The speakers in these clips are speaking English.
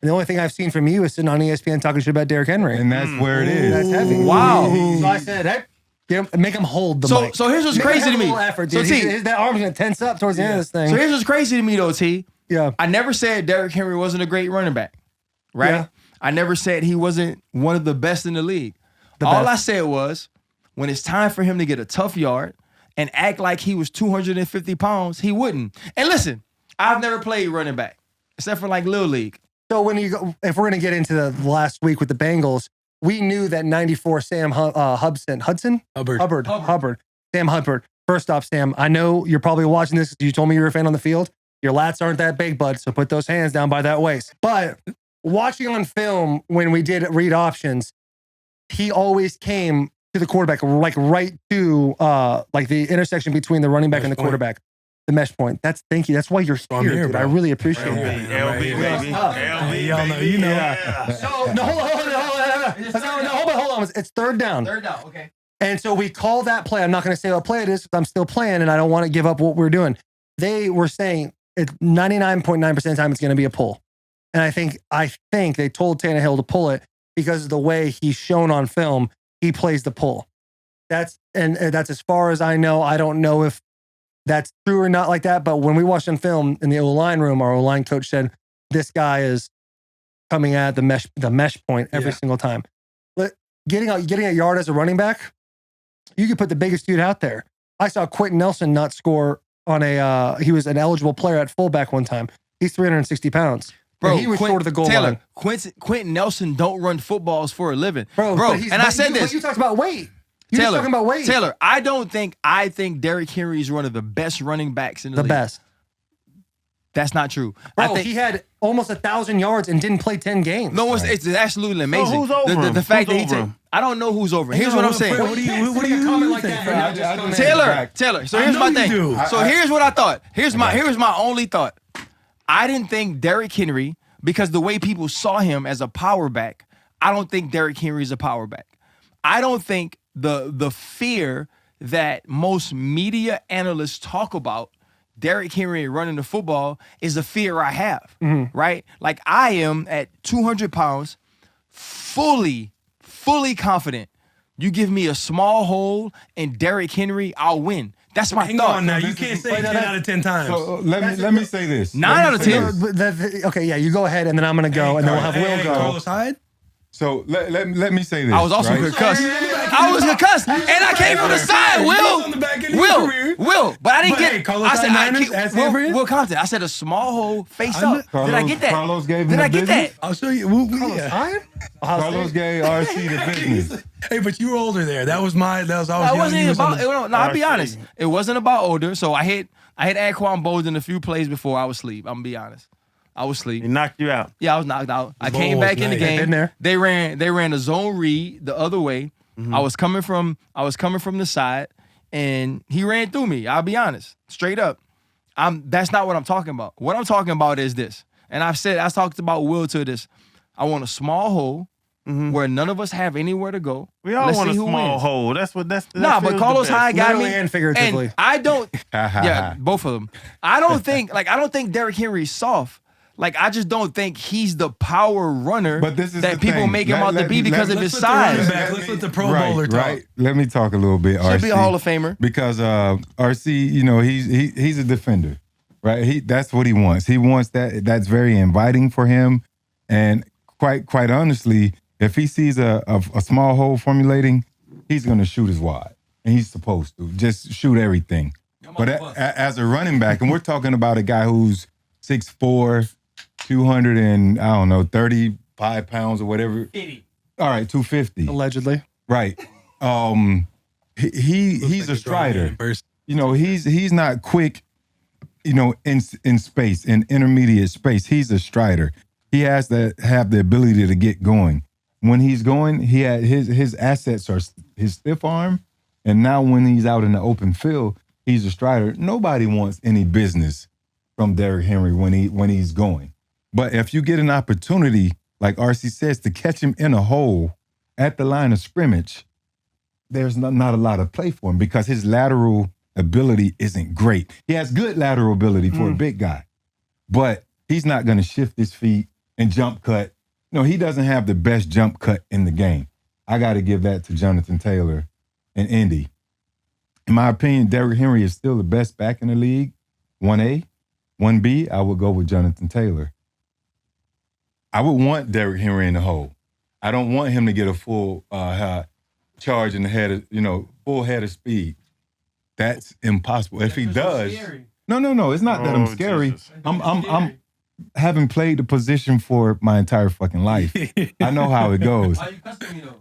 And the only thing I've seen from you is sitting on ESPN talking shit about Derrick Henry. And that's where it is. That's heavy. Wow. So I said, hey, make him hold the mic. So here's what's crazy to me. Effort, so T, that arm's going to tense up towards the end of this thing. So here's what's crazy to me, though, T. Yeah. I never said Derrick Henry wasn't a great running back, right? Yeah. I never said he wasn't one of the best in the league. All I said was, when it's time for him to get a tough yard and act like he was 250 pounds, he wouldn't. And listen, I've never played running back, except for like Little League. So when you go, if we're going to get into the last week with the Bengals, we knew that 94 Sam Hubbard. Sam Hubbard. First off, Sam, I know you're probably watching this. You told me you were a fan on the field. Your lats aren't that big, bud, so put those hands down by that waist. But watching on film when we did read options, he always came to the quarterback, like right to like the intersection between the running back and the quarterback. The mesh point. Thank you. That's why you're here, dude. I really appreciate it. LB, baby. LB, y'all know, you know. Yeah. So, no, hold on. It's third down. Third down, okay. And so we call that play. I'm not going to say what play it is because I'm still playing and I don't want to give up what we're doing. They were saying it's 99.9% of the time it's going to be a pull. And I think they told Tannehill to pull it because of the way he's shown on film, he plays the pull. That's as far as I know. I don't know if that's true or not like that, but when we watched on film in the O-line room, our O-line coach said, this guy is coming at the mesh point every single time. But getting a yard as a running back, you could put the biggest dude out there. I saw Quentin Nelson not score on he was an eligible player at fullback one time. He's 360 pounds. Bro, he was short of the goal line. Quentin Nelson don't run footballs for a living. Bro, and I said this. You talked about weight. You're just talking about weight. Taylor, I think Derrick Henry is one of the best running backs in the league. The best. That's not true. Bro, he had almost 1,000 yards and didn't play 10 games. No, it's absolutely amazing. So who's over him? The fact Who's that over him? I don't know who's over. Here's what I'm saying. What do you comment like think? that? Taylor. So here's my thing. So here's what I thought. Here's my only thought. I didn't think Derrick Henry, because the way people saw him as a power back, I don't think Derrick Henry is a power back. I don't think the fear that most media analysts talk about Derrick Henry running the football is a fear I have, right? Like I am at 200 pounds, fully confident. You give me a small hole and Derrick Henry, I'll win. That's my thought. Hang on now, you can't say 10 out of 10 times. So let me say this. 9 out of 10. Okay, yeah, you go ahead and then I'm going to go and then we'll have Will go. Carlos Hyde? So let me say this. I was also concussed. I was concussed, and I came from the side. Will, but I didn't get. I said, Will Compton. I said a small hole face up. Did I get that? Carlos gave him Did the I get business? that? I'll show you. Carlos gave RC the business. Hey, but you were older there. That was I was wasn't about. No, I'll be honest. It wasn't about older. So I hit Anquan Bolden a few plays before I was asleep. I'm gonna be honest. I was asleep. He knocked you out. Yeah, I was knocked out. I came back in the game. Been there. They ran a zone read the other way. I was coming from the side, and he ran through me. I'll be honest, straight up. That's not what I'm talking about. What I'm talking about is this, and I talked about Will to this. I want a small hole where none of us have anywhere to go. We all want a small hole. That's but Carlos Hyde got me, literally and figuratively. and I don't. Yeah, both of them. I don't think Derrick Henry's soft. Like, I just don't think he's the power runner But this is that the people thing. make him out to be because of his size. Let's let the Pro Bowler talk. Right. Let me talk a little bit, RC. Should be a Hall of Famer. Because RC, he's a defender, right? That's what he wants. He wants that. That's very inviting for him. And quite honestly, if he sees a small hole formulating, he's going to shoot his wide. And he's supposed to. Just shoot everything. But as a running back, and we're talking about a guy who's 6'4", 235 pounds or whatever. 80. All right, 250. Allegedly. Right. He's a strider. He's not quick, in space, in intermediate space. He's a strider. He has to have the ability to get going. When he's going, he had his assets are his stiff arm, and now when he's out in the open field, he's a strider. Nobody wants any business from Derrick Henry when he's going. But if you get an opportunity, like RC says, to catch him in a hole at the line of scrimmage, there's not a lot of play for him because his lateral ability isn't great. He has good lateral ability for a big guy, but he's not going to shift his feet. and jump cut. No, he doesn't have the best jump cut in the game. I got to give that to Jonathan Taylor and Indy. In my opinion, Derrick Henry is still the best back in the league. 1A, 1B, I would go with Jonathan Taylor. I would want Derrick Henry in the hole. I don't want him to get a full charge in the head of, full head of speed. That's impossible. If he does, no, it's not that I'm scary. Jesus. I'm having played the position for my entire fucking life. I know how it goes. Why you cussing me though?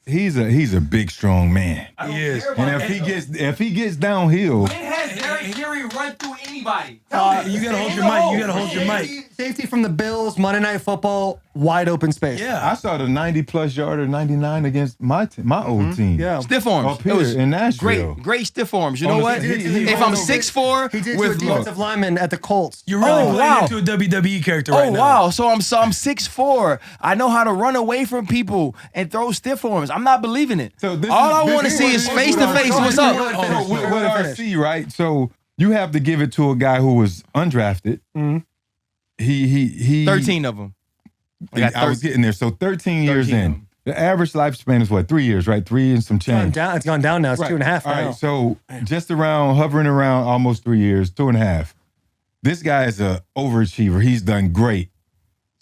He's a big, strong man. He is. And if he gets downhill, When has Derrick Henry run through anybody? You gotta hold your mic. You gotta hold your mic. Safety from the Bills, Monday Night Football, wide open space. Yeah. I saw the 90-plus yarder, 99 against my old team. Yeah. Stiff arms. Up here in Nashville. Great stiff arms. You On know the what? he did If I'm it. 6'4", He did with to a defensive lineman at the Colts. You're really Oh, playing wow. into a WWE character right now. wow. So I'm 6'4". I know how to run away from people and throw stiff arms. I'm not believing it. So All I want to see is face to face. What's up? So with RC, right? So you have to give it to a guy who was undrafted. Mm-hmm. He 13 of them. I was getting there. So 13 years 13 of in. them. The average lifespan is what? 3 years, right? 3 and some change. It's gone down now. It's 2.5 All now. right, so just hovering around almost 3 years, 2.5. This guy is an overachiever. He's done great.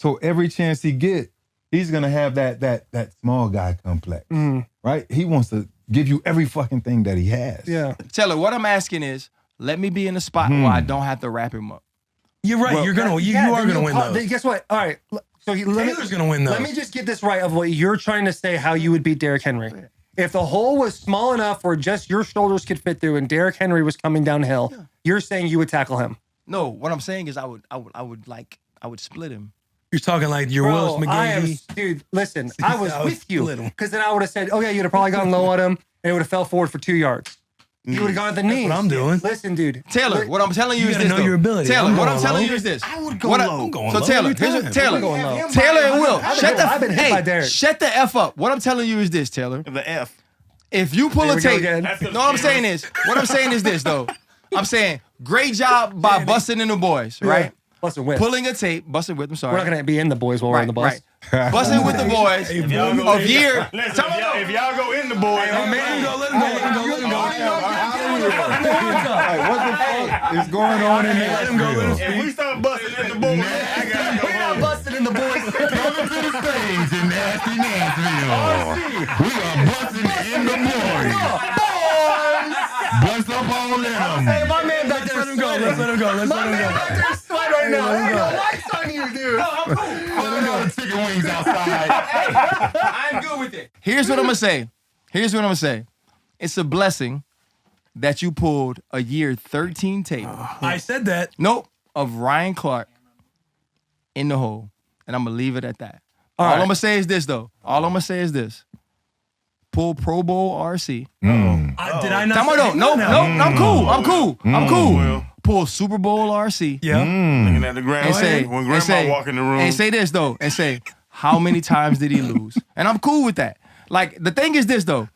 So every chance he get, he's gonna have that small guy complex, right? He wants to give you every fucking thing that he has. Yeah. Taylor, what I'm asking is, let me be in a spot where I don't have to wrap him up. You're right. Well, you are gonna win those. Guess what? All right. So Taylor's gonna win those. Let me just get this right of what you're trying to say, how you would beat Derrick Henry. If the hole was small enough where just your shoulders could fit through and Derrick Henry was coming downhill, you're saying you would tackle him. No, what I'm saying is I would split him. You're talking like you're Willis McGahee. Dude, listen, I was I would with you. split him. Because then I would have said, you'd have probably gone low on him and it would have fell forward for 2 yards. You would have gone at the knees. what I'm doing. Listen, dude. Taylor, what I'm telling you, You is gotta this. know your ability. Taylor, I'm what going I'm telling low. you is this. I would go What low. I'm going So low Taylor, every here's time. what, Taylor, I'm going low. Taylor and Will, I've been hit by Derrick. shut the F up. What I'm telling you is this, Taylor. The F. If you pull Here a we go tape, again. That's no, gonna what I'm scare saying us. is, what I'm saying is this though. I'm saying, great job by Bussin and the Boys, right? Bussin' with. Pulling a tape, Bussin with. I'm sorry. We're not going to be in the boys while we're on the bus. Right. Bussin with the Boys If y'all go of year. Listen, if y'all go in the boys, Let him go. Let him go. Hey, what the fuck is going on in Let him go. Let him Nashville? if we start busting in the boys, I gotta go home. Bussin' in the boys. Coming to the stage in nasty Nashville. We are busting in the morning. Bust up all in them. Hey, my man back there. Let him go. Let's let him go. Let's let him go. There's sweat right now. I ain't got lights on you, dude. Let him go. Chicken wings outside. I'm good with it. Here's what I'm gonna say. It's a blessing that you pulled a year 13 tape. I said that. Nope, of Ryan Clark in the hole. And I'm gonna leave it at that. All right. I'm gonna say is this though. Pull Pro Bowl RC. Did I not? Come on, say- no, I'm cool. Will. Pull Super Bowl RC. Yeah. Looking at the ground And say, when grandma walk in the room. and say this though, and say, how many times did he lose? And I'm cool with that. Like the thing is this though.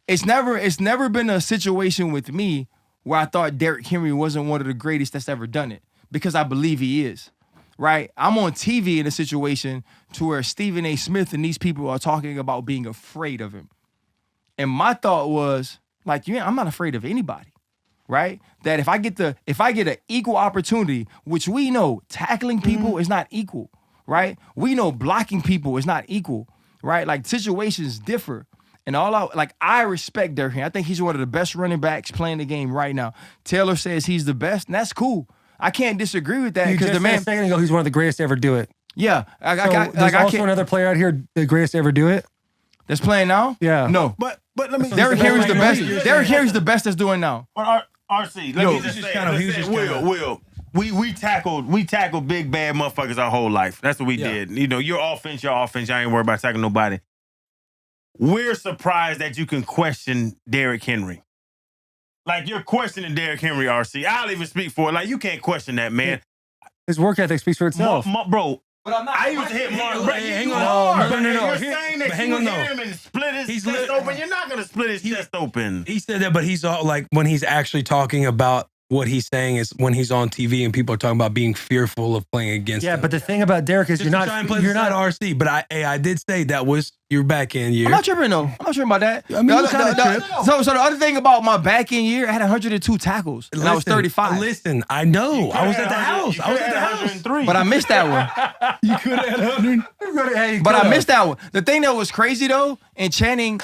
It's never been a situation with me where I thought Derrick Henry wasn't one of the greatest that's ever done it, because I believe he is. Right? I'm on TV in a situation to where Stephen A. Smith and these people are talking about being afraid of him. And my thought was, like, I'm not afraid of anybody. Right? That if I get an equal opportunity, which we know tackling people is not equal, right? We know blocking people is not equal, right? Like situations differ. And I respect Derrick Henry. I think he's one of the best running backs playing the game right now. Taylor says he's the best, and that's cool. I can't disagree with that You because just the man, said a second ago he's one of the greatest to ever do it. yeah, There's I also can't. another player out here, the greatest to ever do it. That's playing now. Yeah. No, but let me. Derrick Henry's the best. Derrick Henry's the best that's doing now. But RC, let me just say, Will, we tackled big bad motherfuckers our whole life. That's what we did. You know, your offense. I ain't worried about tackling nobody. We're surprised that you can question Derrick Henry. Like, you're questioning Derrick Henry, RC. I'll even speak for it. Like, you can't question that, man. His work ethic speaks for itself. Bro, But I'm not. I used to hit Mark. Hang on. No. You're saying that Hang you on, no. hit him and split his He's chest lit- open. You're not going to split his chest open. He said that, but he's all like when he's actually talking about what he's saying is when he's on TV and people are talking about being fearful of playing against him. but the thing about Derrick is Just you're to try and play not, you're the side not, RC, but I did say that was your back end year. I'm not tripping though. I'm not tripping about that. I mean, you kinda tripped. So the other thing about my back end year, I had 102 tackles and I was 35. Listen, I know. I was at the house. I was at the house. 103. But I missed that one. You could have had 100. But I missed that one. The thing that was crazy though, in Channing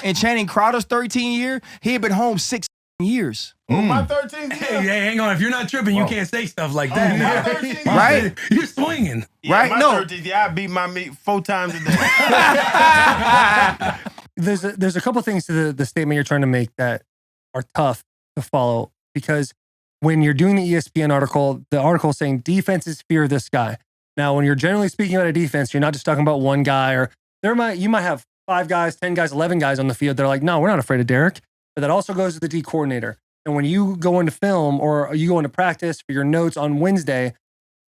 Crowder's 13 year, he had been home 6 years. My 13th Hey, hang on. If you're not tripping, you can't say stuff like that. Right? You're swinging. Right? My No. 13th year, I beat my meat 4 times a day. there's a couple things to the statement you're trying to make that are tough to follow, because when you're doing the ESPN article, the article is saying defenses fear this guy. Now, when you're generally speaking about a defense, you're not just talking about one guy, or you might have 5 guys, 10 guys, 11 guys on the field. They're like, no, we're not afraid of Derrick. But that also goes to the D coordinator. And when you go into film or you go into practice for your notes on Wednesday,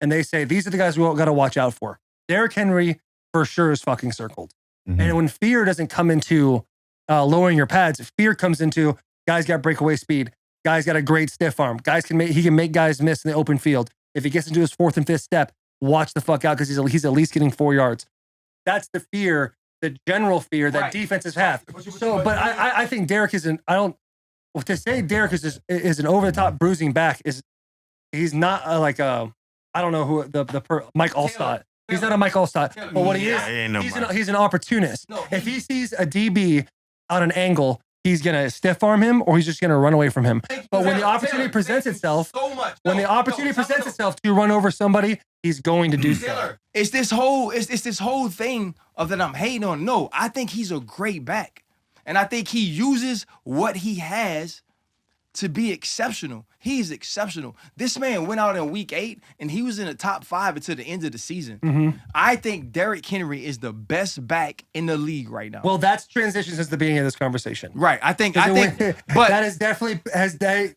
and they say, these are the guys we got to watch out for. Derrick Henry for sure is fucking circled. Mhm. And when fear doesn't come into lowering your pads, fear comes into guys got breakaway speed. Guys got a great stiff arm. He can make guys miss in the open field. If he gets into his 4th and 5th step, watch the fuck out because he's at least getting 4 yards. That's the fear, the general fear that defenses have. So, but I think Derrick isn't. To say Derrick is an over the top bruising back he's not like I don't know who Mike Allstott. He's not a Mike Allstott. But what he is, he's an opportunist. If he sees a DB on an angle, he's gonna stiff arm him or he's just gonna run away from him. But when the opportunity presents itself, to run over somebody, he's going to do so. It's this whole thing of that I'm hating on. No, I think he's a great back. And I think he uses what he has to be exceptional. He's exceptional. This man went out in week 8 and he was in the top 5 until the end of the season. Mm-hmm. I think Derrick Henry is the best back in the league right now. Well, that's transition since the beginning of this conversation. Right. I think, but that is definitely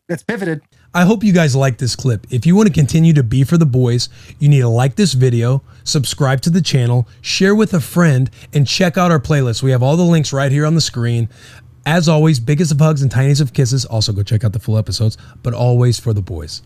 that's pivoted. I hope you guys like this clip. If you want to continue to be for the boys, you need to like this video, subscribe to the channel, share with a friend, and check out our playlist. We have all the links right here on the screen. As always, biggest of hugs and tiniest of kisses. Also, go check out the full episodes, but always for the boys.